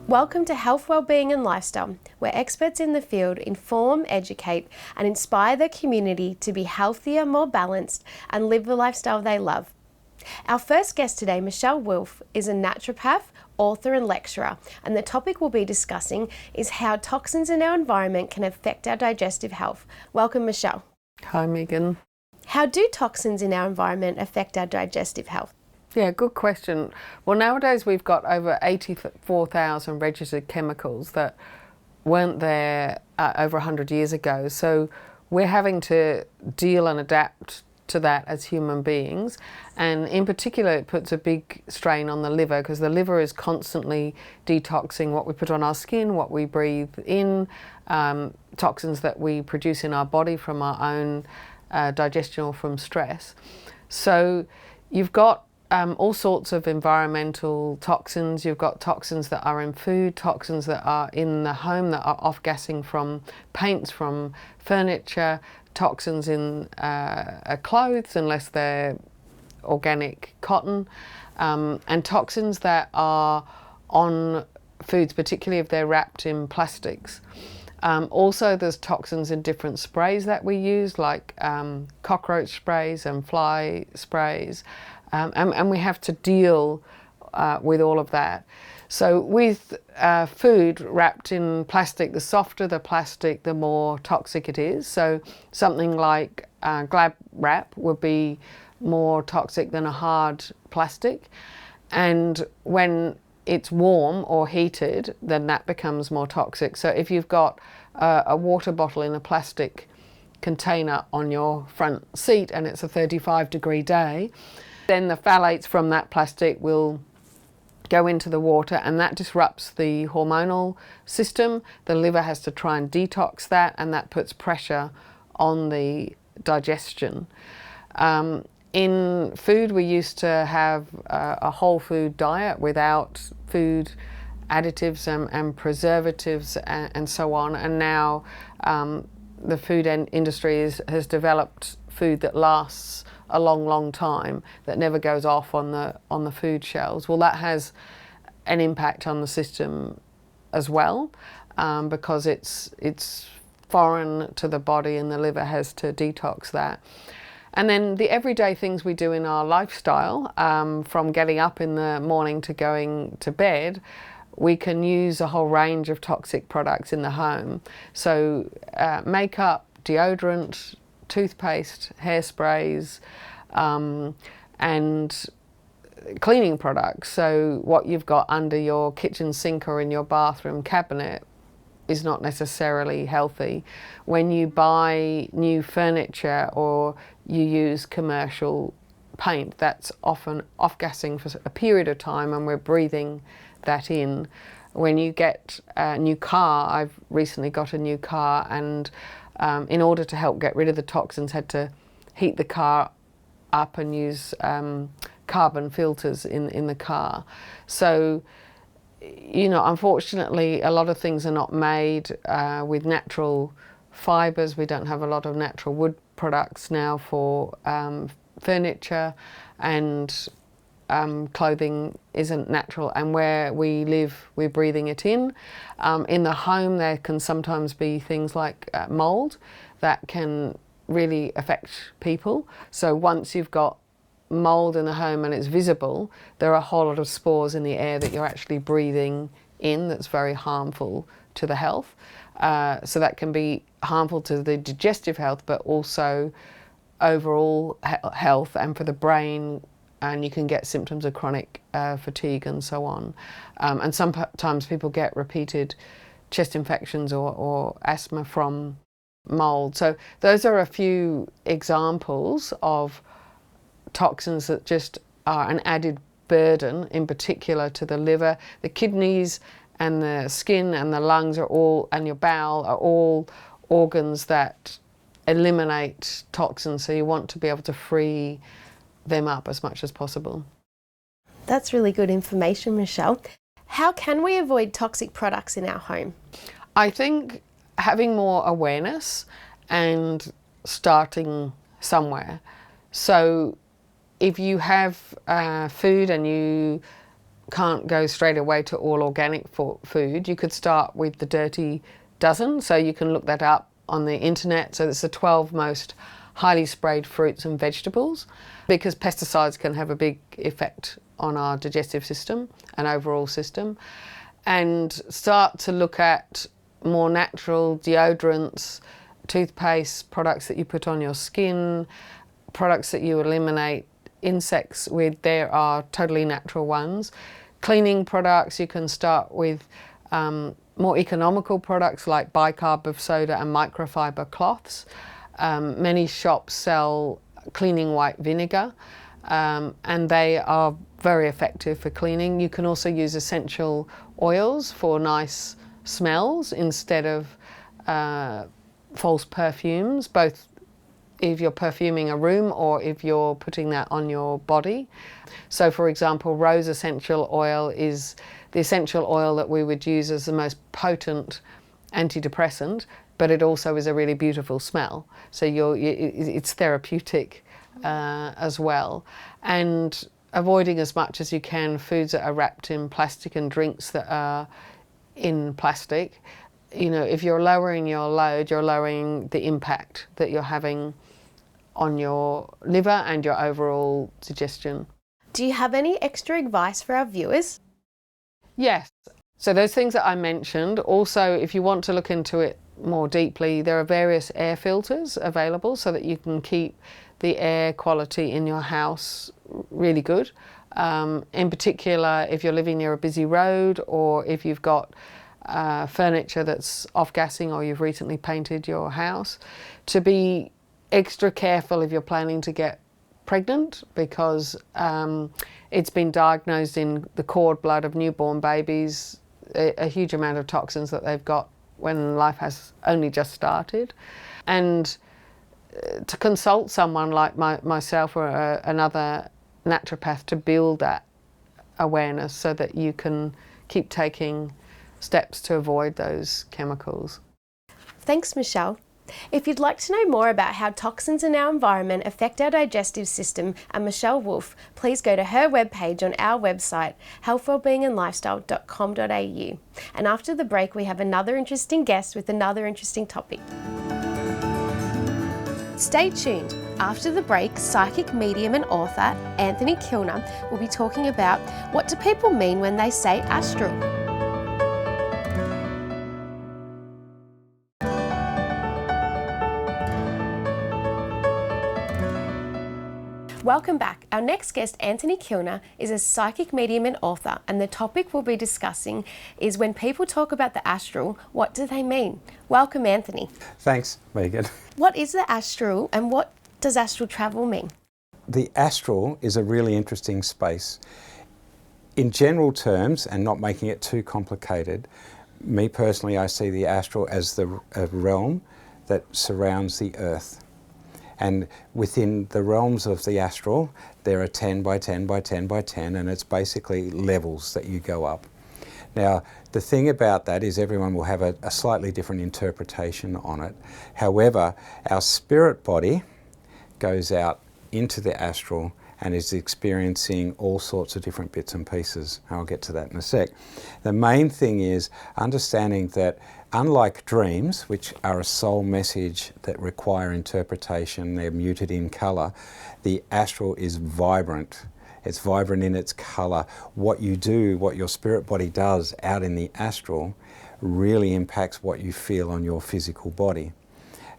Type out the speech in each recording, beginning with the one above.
Welcome to Health, Wellbeing and Lifestyle, where experts in the field inform, educate and inspire the community to be healthier, more balanced and live the lifestyle they love. Our first guest today, Michèle Wolff, is a naturopath, author and lecturer, and the topic we'll be discussing is how toxins in our environment can affect our digestive health. Welcome, Michèle. Hi, Megan. How do toxins in our environment affect our digestive health? Yeah, good question. Well, nowadays we've got over 84,000 registered chemicals that weren't there over 100 years ago. So we're having to deal and adapt to that as human beings. And in particular, it puts a big strain on the liver because the liver is constantly detoxing what we put on our skin, what we breathe in, toxins that we produce in our body from our own digestion or from stress. So you've got all sorts of environmental toxins. You've got toxins that are in food, toxins that are in the home that are off-gassing from paints, from furniture, toxins in clothes unless they're organic cotton, and toxins that are on foods, particularly if they're wrapped in plastics. Also, there's toxins in different sprays that we use, like cockroach sprays and fly sprays. And we have to deal with all of that. So with food wrapped in plastic, the softer the plastic, the more toxic it is. So something like Glad wrap would be more toxic than a hard plastic. And when it's warm or heated, then that becomes more toxic. So if you've got a water bottle in a plastic container on your front seat and it's a 35-degree day, then the phthalates from that plastic will go into the water and that disrupts the hormonal system. The liver has to try and detox that, and that puts pressure on the digestion. In food, we used to have a whole food diet without food additives and preservatives and so on, and now the food industry has developed food that lasts a long time, that never goes off on the food shelves. Well, that has an impact on the system as well, because it's foreign to the body and the liver has to detox that. And then the everyday things we do in our lifestyle, from getting up in the morning to going to bed, we can use a whole range of toxic products in the home. So makeup, deodorant, toothpaste, hairsprays, and cleaning products. So what you've got under your kitchen sink or in your bathroom cabinet is not necessarily healthy. When you buy new furniture or you use commercial paint, that's often off-gassing for a period of time and we're breathing that in. When you get a new car, I've recently got a new car, and in order to help get rid of the toxins, had to heat the car up and use carbon filters in the car. So, you know, unfortunately, a lot of things are not made with natural fibres. We don't have a lot of natural wood products now for furniture, and clothing isn't natural, and where we live we're breathing it in. In the home there can sometimes be things like mould that can really affect people. So once you've got mould in the home and it's visible, there are a whole lot of spores in the air that you're actually breathing in that's very harmful to the health. So that can be harmful to the digestive health, but also overall health and for the brain, and you can get symptoms of chronic fatigue and so on. And sometimes people get repeated chest infections or asthma from mould. So those are a few examples of toxins that just are an added burden, in particular to the liver. The kidneys and the skin and the lungs are all, and your bowel are all organs that eliminate toxins, so you want to be able to free them up as much as possible. That's really good information, Michèle. How can we avoid toxic products in our home? I think having more awareness and starting somewhere. So if you have food and you can't go straight away to all organic food, you could start with the Dirty Dozen. So you can look that up on the internet. So it's the 12 most highly sprayed fruits and vegetables, because pesticides can have a big effect on our digestive system and overall system. And start to look at more natural deodorants, toothpaste, products that you put on your skin, products that you eliminate insects with. There are totally natural ones. Cleaning products, you can start with more economical products like bicarb of soda and microfiber cloths. Many shops sell cleaning white vinegar, and they are very effective for cleaning. You can also use essential oils for nice smells instead of false perfumes, both if you're perfuming a room or if you're putting that on your body. So for example, rose essential oil is the essential oil that we would use as the most potent antidepressant, but it also is a really beautiful smell. So it's therapeutic as well. And avoiding as much as you can foods that are wrapped in plastic and drinks that are in plastic. You know, if you're lowering your load, you're lowering the impact that you're having on your liver and your overall digestion. Do you have any extra advice for our viewers? Yes. So those things that I mentioned, also if you want to look into it more deeply, there are various air filters available so that you can keep the air quality in your house really good. In particular, if you're living near a busy road, or if you've got furniture that's off-gassing, or you've recently painted your house, to be extra careful if you're planning to get pregnant, because it's been diagnosed in the cord blood of newborn babies, a huge amount of toxins that they've got when life has only just started. And to consult someone like myself or another naturopath to build that awareness so that you can keep taking steps to avoid those chemicals. Thanks, Michèle. If you'd like to know more about how toxins in our environment affect our digestive system and Michèle Wolff, please go to her webpage on our website, healthwellbeingandlifestyle.com.au. And after the break, we have another interesting guest with another interesting topic. Stay tuned. After the break, psychic medium and author Anthony Kilner will be talking about what do people mean when they say astral. Welcome back. Our next guest, Anthony Kilner, is a psychic medium and author, and the topic we'll be discussing is when people talk about the astral, what do they mean? Welcome, Anthony. Thanks, Megan. What is the astral, and what does astral travel mean? The astral is a really interesting space. In general terms, and not making it too complicated, me personally, I see the astral as a realm that surrounds the earth. And within the realms of the astral, there are 10 by 10 by 10 by 10, and it's basically levels that you go up. Now, the thing about that is everyone will have a slightly different interpretation on it. However, our spirit body goes out into the astral and is experiencing all sorts of different bits and pieces. I'll get to that in a sec. The main thing is understanding that unlike dreams, which are a soul message that require interpretation, they're muted in colour, the astral is vibrant. It's vibrant in its colour. What you do, what your spirit body does out in the astral really impacts what you feel on your physical body.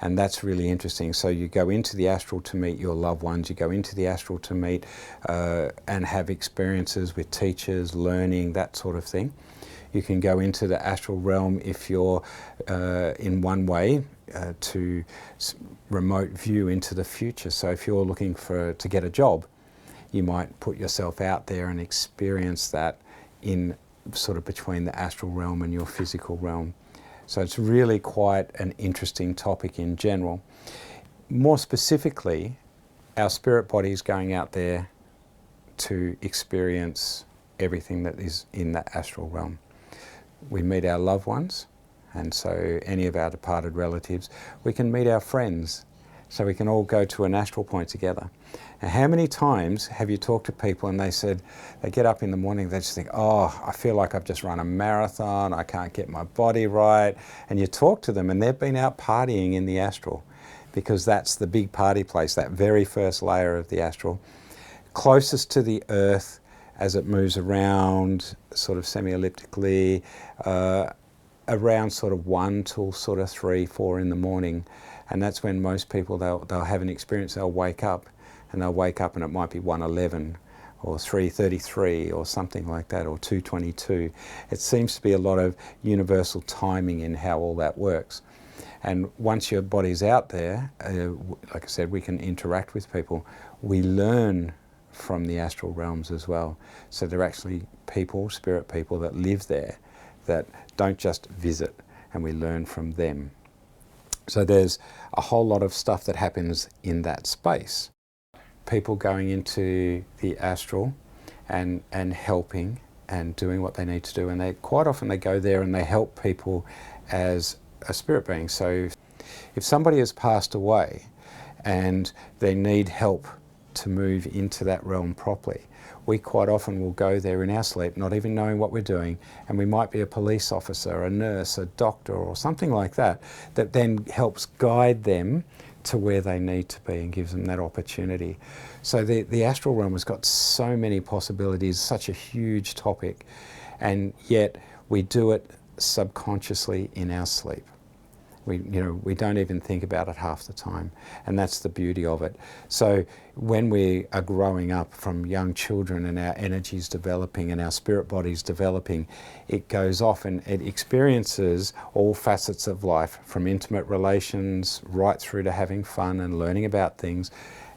And that's really interesting. So you go into the astral to meet your loved ones, you go into the astral to meet and have experiences with teachers, learning, that sort of thing. You can go into the astral realm if you're in one way to remote view into the future. So if you're looking to get a job, you might put yourself out there and experience that in sort of between the astral realm and your physical realm. So it's really quite an interesting topic in general. More specifically, our spirit body is going out there to experience everything that is in the astral realm. We meet our loved ones, and so any of our departed relatives. We can meet our friends. so we can all go to an astral point together. And how many times have you talked to people and they said, they get up in the morning, they just think, oh, I feel like I've just run a marathon, I can't get my body right. And you talk to them and they've been out partying in the astral, because that's the big party place, that very first layer of the astral, closest to the earth as it moves around sort of semi-elliptically, around sort of 1 till sort of 3, 4 in the morning. And that's when most people, they'll have an experience, they'll wake up and it might be 1:11 or 3:33 or something like that, or 2:22. It seems to be a lot of universal timing in how all that works. And once your body's out there, like I said, we can interact with people. We learn from the astral realms as well. So they're actually people, spirit people that live there, that don't just visit, and we learn from them. So there's a whole lot of stuff that happens in that space. People going into the astral and helping and doing what they need to do, and they quite often they go there and they help people as a spirit being. So if somebody has passed away and they need help to move into that realm properly, we quite often will go there in our sleep, not even knowing what we're doing, and we might be a police officer, a nurse, a doctor or something like that, that then helps guide them to where they need to be and gives them that opportunity. So the astral realm has got so many possibilities, such a huge topic, and yet we do it subconsciously in our sleep. We don't even think about it half the time, and that's the beauty of it. So when we are growing up from young children and our energies developing and our spirit bodies developing, it goes off and it experiences all facets of life, from intimate relations right through to having fun and learning about things,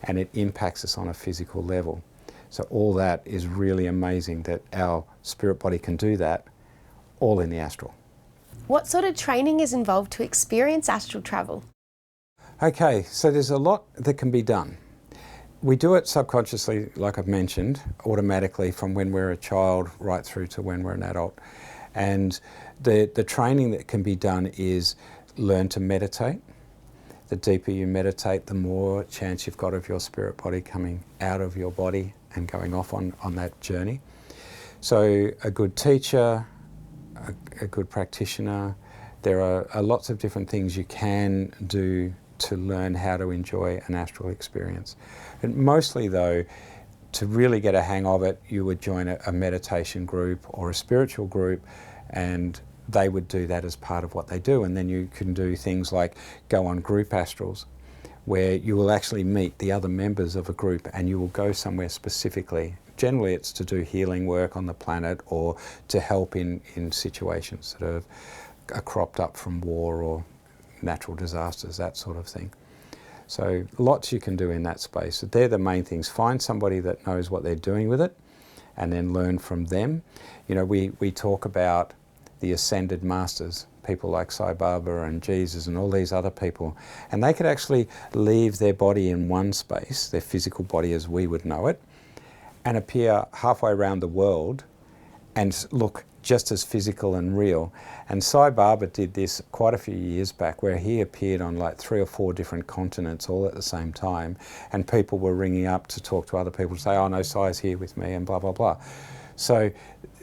and it impacts us on a physical level. So all that is really amazing that our spirit body can do that, all in the astral. What sort of training is involved to experience astral travel? Okay, so there's a lot that can be done. We do it subconsciously, like I've mentioned, automatically from when we're a child right through to when we're an adult. And the training that can be done is learn to meditate. The deeper you meditate, the more chance you've got of your spirit body coming out of your body and going off on that journey. So a good teacher, a good practitioner, there are lots of different things you can do to learn how to enjoy an astral experience. And mostly though, to really get a hang of it, you would join a meditation group or a spiritual group, and they would do that as part of what they do. And then you can do things like go on group astrals, where you will actually meet the other members of a group and you will go somewhere specifically. Generally it's to do healing work on the planet or to help in situations that are cropped up from war or natural disasters, that sort of thing. So lots you can do in that space. They're the main things. Find somebody that knows what they're doing with it and then learn from them. You know, we talk about the ascended masters, people like Sai Baba and Jesus and all these other people, and they could actually leave their body in one space, their physical body as we would know it, and appear halfway around the world and look just as physical and real. And Sai Baba did this quite a few years back, where he appeared on like 3 or 4 different continents all at the same time, and people were ringing up to talk to other people to say, oh no, Sai's here with me and blah, blah, blah. So,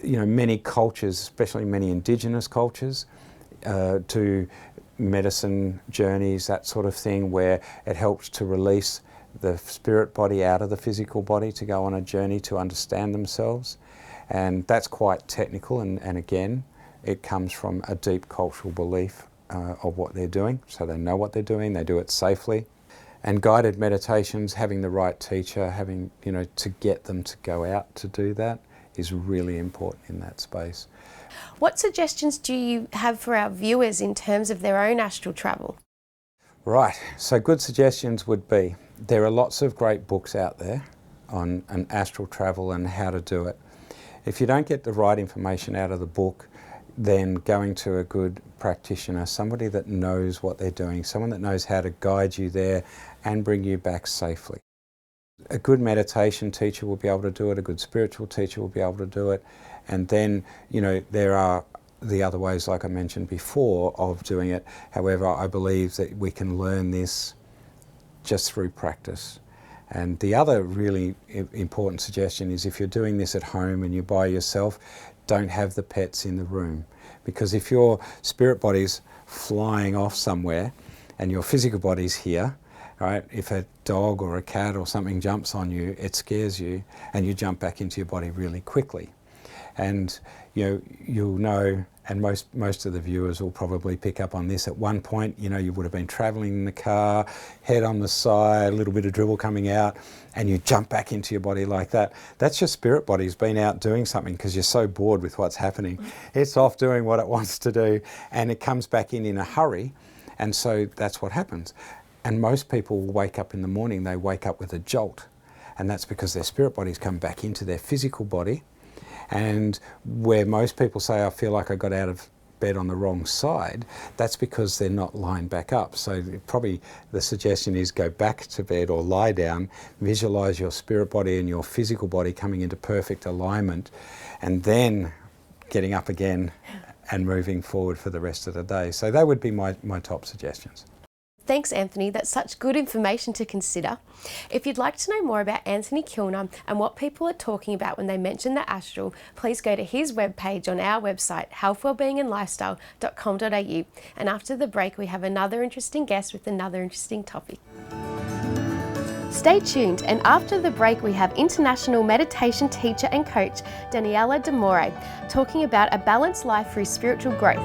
you know, many cultures, especially many indigenous cultures, do medicine journeys, that sort of thing, where it helps to release the spirit body out of the physical body to go on a journey to understand themselves. And that's quite technical, and again, it comes from a deep cultural belief of what they're doing, so they know what they're doing, they do it safely. And guided meditations, having the right teacher, having, you know, to get them to go out to do that is really important in that space. What suggestions do you have for our viewers in terms of their own astral travel? Right, so good suggestions would be, there are lots of great books out there on an astral travel and how to do it. If you don't get the right information out of the book, then going to a good practitioner, somebody that knows what they're doing, someone that knows how to guide you there and bring you back safely. A good meditation teacher will be able to do it, a good spiritual teacher will be able to do it, and then, you know, there are the other ways, like I mentioned before, of doing it. However, I believe that we can learn this just through practice. And the other really important suggestion is, if you're doing this at home and you're by yourself, don't have the pets in the room. Because if your spirit body's flying off somewhere and your physical body's here, right, if a dog or a cat or something jumps on you, it scares you and you jump back into your body really quickly. And you'll know, and most of the viewers will probably pick up on this, at one point, you would have been travelling in the car, head on the side, a little bit of dribble coming out, and you jump back into your body like that. That's your spirit body's been out doing something because you're so bored with what's happening. It's off doing what it wants to do, and it comes back in a hurry, and so that's what happens. And most people wake up in the morning, they wake up with a jolt, and that's because their spirit body's come back into their physical body. And where most people say, I feel like I got out of bed on the wrong side, that's because they're not lined back up. So probably the suggestion is, go back to bed or lie down, visualise your spirit body and your physical body coming into perfect alignment, and then getting up again and moving forward for the rest of the day. So they would be my top suggestions. Thanks, Anthony. That's such good information to consider. If you'd like to know more about Anthony Kilner and what people are talking about when they mention the astral, please go to his webpage on our website, healthwellbeingandlifestyle.com.au. And after the break, we have another interesting guest with another interesting topic. Stay tuned, and after the break we have international meditation teacher and coach Daniella D'Amore talking about a balanced life through spiritual growth.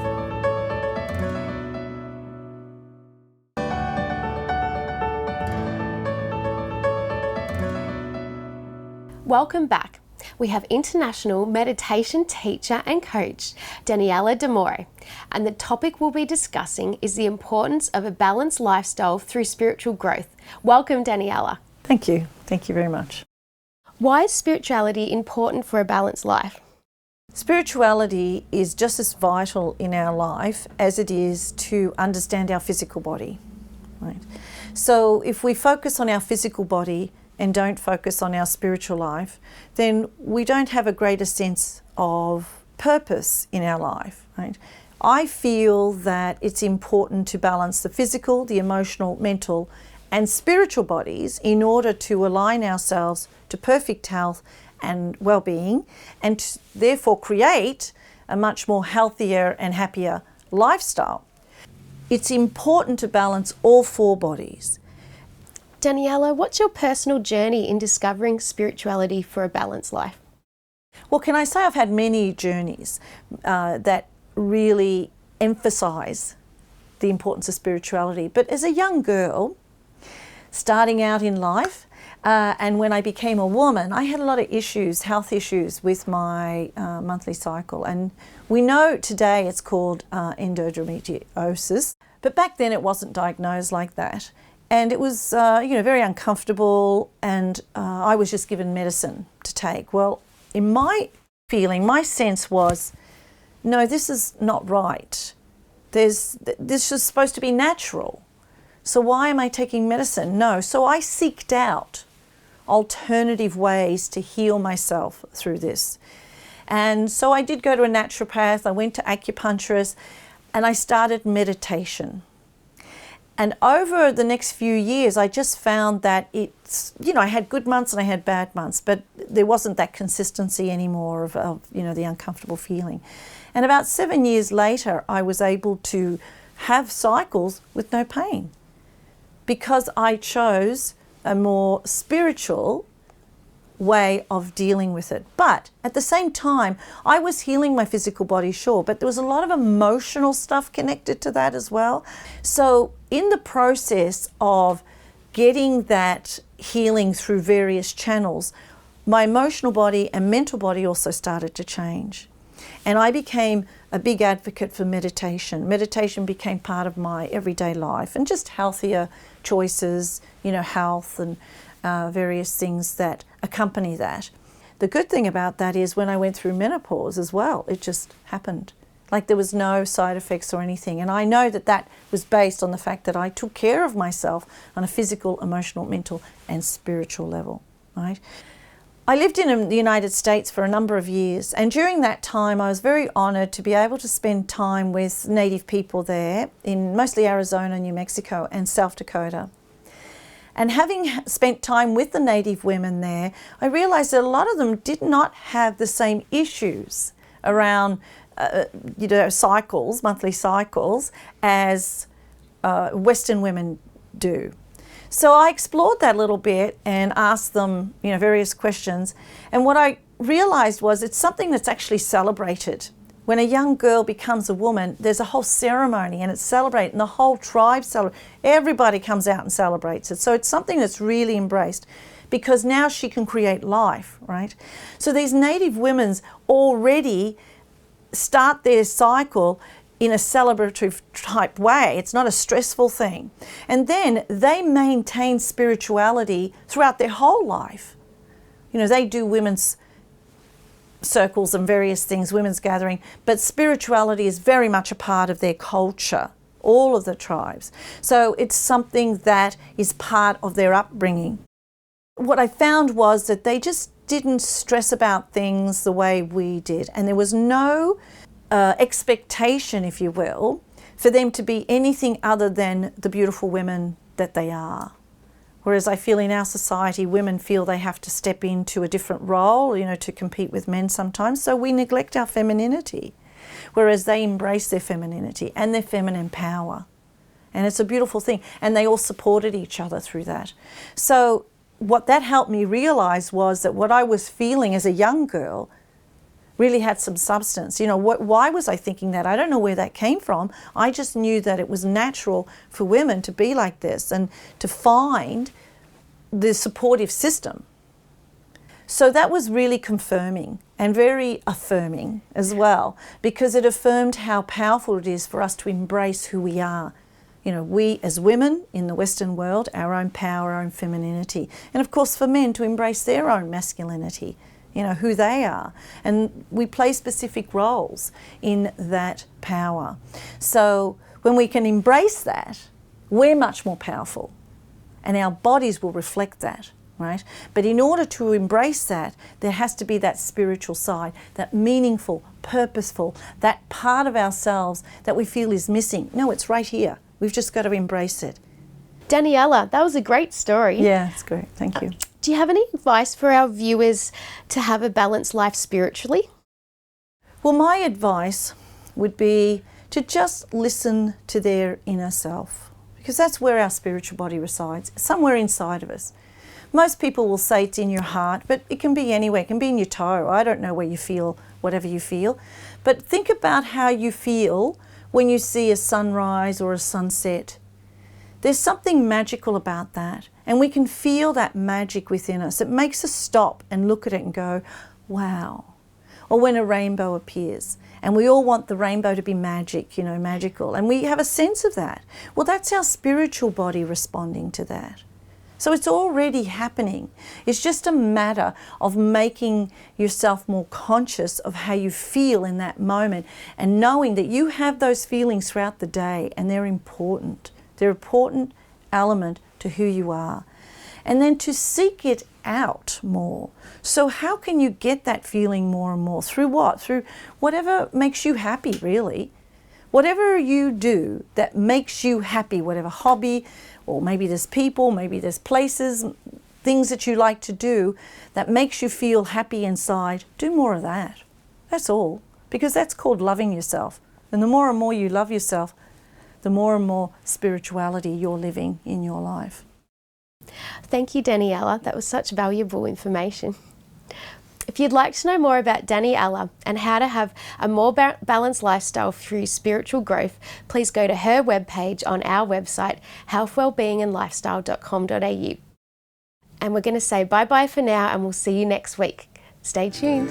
Welcome back. We have international meditation teacher and coach Daniella D'Amore, and the topic we'll be discussing is the importance of a balanced lifestyle through spiritual growth. Welcome, Daniella. Thank you. Thank you very much. Why is spirituality important for a balanced life? Spirituality is just as vital in our life as it is to understand our physical body. Right? So if we focus on our physical body and don't focus on our spiritual life, then we don't have a greater sense of purpose in our life. Right? I feel that it's important to balance the physical, the emotional, mental, and spiritual bodies in order to align ourselves to perfect health and well-being, and therefore create a much more healthier and happier lifestyle. It's important to balance all four bodies. Daniella, what's your personal journey in discovering spirituality for a balanced life? Well, can I say I've had many journeys that really emphasize the importance of spirituality. But as a young girl, starting out in life, and when I became a woman, I had a lot of issues, health issues with my monthly cycle. And we know today it's called endometriosis, but back then it wasn't diagnosed like that. And it was, very uncomfortable, and I was just given medicine to take. Well, in my feeling, my sense was, no, this is not right. This is supposed to be natural. So why am I taking medicine? No. So I seeked out alternative ways to heal myself through this. And so I did go to a naturopath, I went to acupuncturist, and I started meditation. And over the next few years, I just found that it's, I had good months and I had bad months, but there wasn't that consistency anymore of the uncomfortable feeling. And about 7 years later, I was able to have cycles with no pain because I chose a more spiritual way of dealing with it. But at the same time, I was healing my physical body, sure, but there was a lot of emotional stuff connected to that as well. So in the process of getting that healing through various channels, my emotional body and mental body also started to change. And I became a big advocate for meditation. Meditation became part of my everyday life, and just healthier choices, health and various things that accompany that. The good thing about that is when I went through menopause as well, it just happened. Like there was no side effects or anything. And I know that that was based on the fact that I took care of myself on a physical, emotional, mental and spiritual level, right? I lived in the United States for a number of years, and during that time I was very honoured to be able to spend time with Native people there in mostly Arizona, New Mexico and South Dakota. And having spent time with the native women there, I realised that a lot of them did not have the same issues around, cycles, monthly cycles, as Western women do. So I explored that a little bit and asked them, various questions. And what I realised was it's something that's actually celebrated. When a young girl becomes a woman, there's a whole ceremony and it's celebrated, and the whole tribe celebrates. Everybody comes out and celebrates it. So it's something that's really embraced, because now she can create life, right? So these native women already start their cycle in a celebratory type way. It's not a stressful thing. And then they maintain spirituality throughout their whole life. They do women's circles and various things, women's gathering, but spirituality is very much a part of their culture, all of the tribes. So it's something that is part of their upbringing. What I found was that they just didn't stress about things the way we did, and there was no expectation, if you will, for them to be anything other than the beautiful women that they are. Whereas I feel in our society, women feel they have to step into a different role, to compete with men sometimes. So we neglect our femininity, whereas they embrace their femininity and their feminine power. And it's a beautiful thing. And they all supported each other through that. So what that helped me realise was that what I was feeling as a young girl really had some substance. Why was I thinking that? I don't know where that came from. I just knew that it was natural for women to be like this and to find the supportive system. So that was really confirming and very affirming as well, because it affirmed how powerful it is for us to embrace who we are. We as women in the Western world, our own power, our own femininity. And of course for men to embrace their own masculinity, who they are. And we play specific roles in that power. So when we can embrace that, we're much more powerful. And our bodies will reflect that, right? But in order to embrace that, there has to be that spiritual side, that meaningful, purposeful, that part of ourselves that we feel is missing. No, it's right here. We've just got to embrace it. Daniella, that was a great story. Yeah, it's great. Thank you. Do you have any advice for our viewers to have a balanced life spiritually? Well, my advice would be to just listen to their inner self, because that's where our spiritual body resides, somewhere inside of us. Most people will say it's in your heart, but it can be anywhere. It can be in your toe. I don't know where you feel, whatever you feel. But think about how you feel when you see a sunrise or a sunset. There's something magical about that, and we can feel that magic within us. It makes us stop and look at it and go, wow. Or when a rainbow appears, and we all want the rainbow to be magic, magical, and we have a sense of that. Well, that's our spiritual body responding to that. So it's already happening. It's just a matter of making yourself more conscious of how you feel in that moment, and knowing that you have those feelings throughout the day, and they're important. They're an important element to who you are. And then to seek it out more. So how can you get that feeling more and more? Through what? Through whatever makes you happy, really. Whatever you do that makes you happy, whatever hobby, or maybe there's people, maybe there's places, things that you like to do that makes you feel happy inside, do more of that. That's all. Because that's called loving yourself. And the more and more you love yourself, the more and more spirituality you're living in your life. Thank you, Daniella. That was such valuable information. If you'd like to know more about Daniella and how to have a more balanced lifestyle through spiritual growth, please go to her webpage on our website, healthwellbeingandlifestyle.com.au. And we're going to say bye-bye for now, and we'll see you next week. Stay tuned.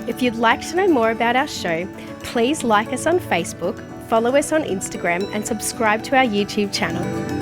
If you'd like to know more about our show, please like us on Facebook, follow us on Instagram, and subscribe to our YouTube channel.